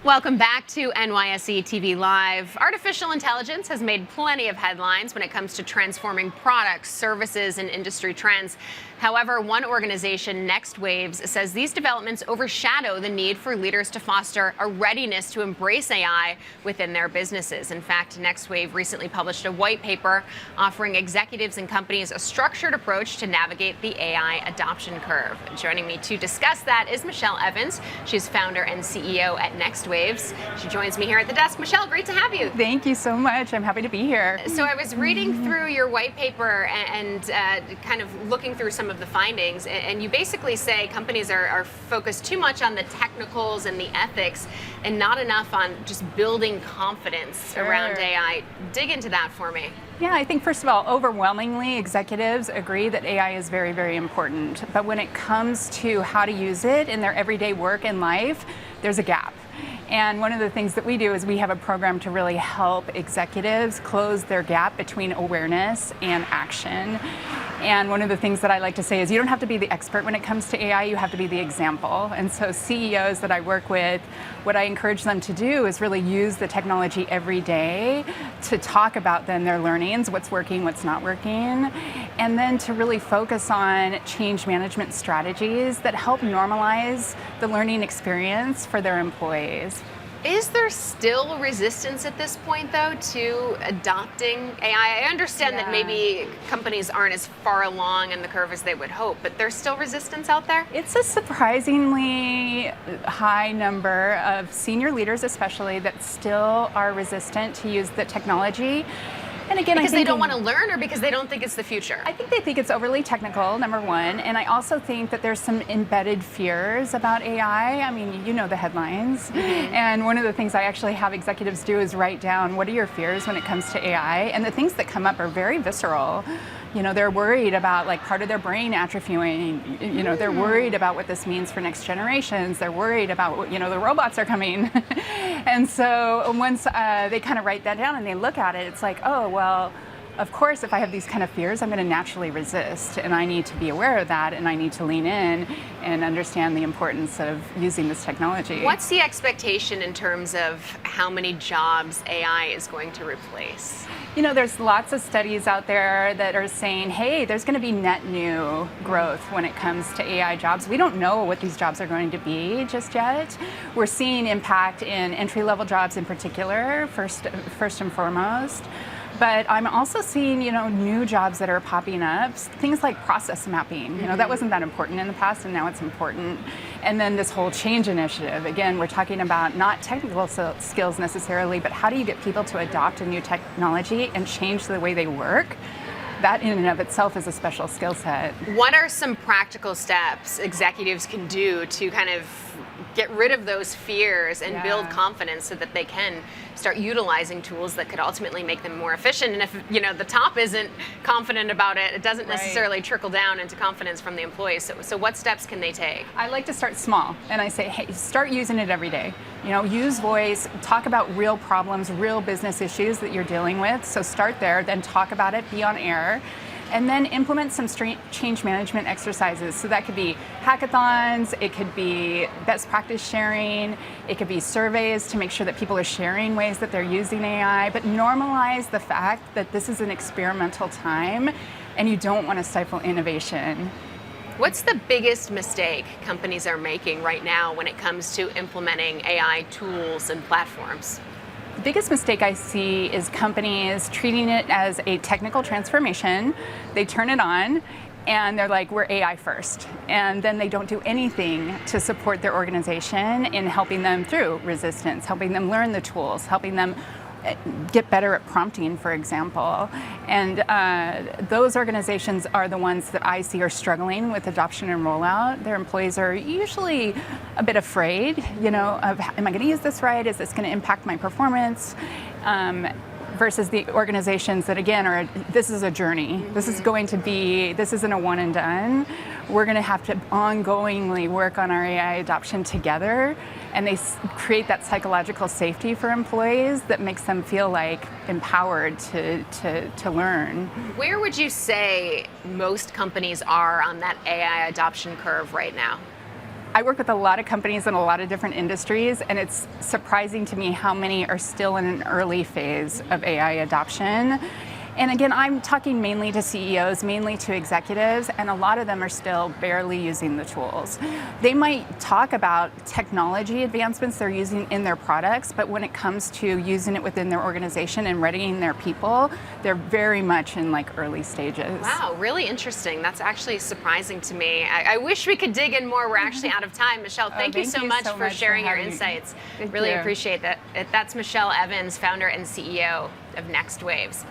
Welcome back to NYSE TV Live. Artificial intelligence has made plenty of headlines when it comes to transforming products, services, and industry trends. However, one organization, NxtWaves, says these developments overshadow the need for leaders to foster a readiness to embrace AI within their businesses. In fact, NxtWave recently published a white paper offering executives and companies a structured approach to navigate the AI adoption curve. Joining me to discuss that is Michele Evans. She's founder and CEO at NxtWaves. She joins me here at the desk. Michele, great to have you. Thank you so much. I'm happy to be here. So I was reading through your white paper and kind of looking through some of the findings, and you basically say companies are focused too much on the technicals and the ethics and not enough on just building confidence around AI. Dig into that for me. Yeah, I think first of all, overwhelmingly, executives agree that AI is very, very important. But when it comes to how to use it in their everyday work and life, there's a gap. And one of the things that we do is we have a program to really help executives close their gap between awareness and action. And one of the things that I like to say is you don't have to be the expert when it comes to AI, you have to be the example. And so CEOs that I work with, what I encourage them to do is really use the technology every day to talk about then their learnings, what's working, what's not working, and then to really focus on change management strategies that help normalize the learning experience for their employees. Is there still resistance at this point, though, to adopting AI? I understand that maybe companies aren't as far along in the curve as they would hope, but there's still resistance out there? It's a surprisingly high number of senior leaders, especially, that still are resistant to use the technology. And again, because they don't want to learn, or because they don't think it's the future? I think they think it's overly technical, number one. And I also think that there's some embedded fears about AI. I mean, you know the headlines. And one of the things I actually have executives do is write down, what are your fears when it comes to AI? And the things that come up are very visceral. You know, they're worried about like part of their brain atrophying. You know, they're worried about what this means for next generations. They're worried about, you know, the robots are coming. And so once they kind of write that down and they look at it, it's like, oh, well, of course, if I have these kind of fears, I'm going to naturally resist. And I need to be aware of that, and I need to lean in and understand the importance of using this technology. What's the expectation in terms of how many jobs AI is going to replace? You know, there's lots of studies out there that are saying, hey, there's going to be net new growth when it comes to AI jobs. We don't know what these jobs are going to be just yet. We're seeing impact in entry-level jobs in particular, first and foremost. But I'm also seeing, you know, new jobs that are popping up, things like process mapping. You know, that wasn't that important in the past, and now it's important. And then this whole change initiative. Again, we're talking about not technical skills necessarily, but how do you get people to adopt a new technology and change the way they work? That in and of itself is a special skill set. What are some practical steps executives can do to kind of get rid of those fears and build confidence so that they can start utilizing tools that could ultimately make them more efficient? And if, you know, the top isn't confident about it, it doesn't necessarily trickle down into confidence from the employees. So what steps can they take? I like to start small, and I say, hey, start using it every day. You know, use voice, talk about real problems, real business issues that you're dealing with. So start there, then talk about it, be on air. And then implement some change management exercises. So that could be hackathons, it could be best practice sharing, it could be surveys to make sure that people are sharing ways that they're using AI, but normalize the fact that this is an experimental time and you don't want to stifle innovation. What's the biggest mistake companies are making right now when it comes to implementing AI tools and platforms? The biggest mistake I see is companies treating it as a technical transformation. They turn it on and they're like, we're AI first. And then they don't do anything to support their organization in helping them through resistance, helping them learn the tools, helping them get better at prompting, for example. And those organizations are the ones that I see are struggling with adoption and rollout. Their employees are usually a bit afraid, you know, of, am I going to use this right? Is this going to impact my performance? Versus the organizations that, again, are, this is a journey. This is going to be, this isn't a one and done. We're going to have to ongoingly work on our AI adoption together, and they create that psychological safety for employees that makes them feel like empowered to learn. Where would you say most companies are on that AI adoption curve right now? I work with a lot of companies in a lot of different industries, and it's surprising to me how many are still in an early phase of AI adoption. And again, I'm talking mainly to CEOs, mainly to executives, and a lot of them are still barely using the tools. They might talk about technology advancements they're using in their products, but when it comes to using it within their organization and readying their people, they're very much in like early stages. Wow, really interesting. That's actually surprising to me. I wish we could dig in more. We're actually out of time. Michele, thank you so much for sharing your insights. Really appreciate that. That's Michele Evans, founder and CEO of NxtWaves.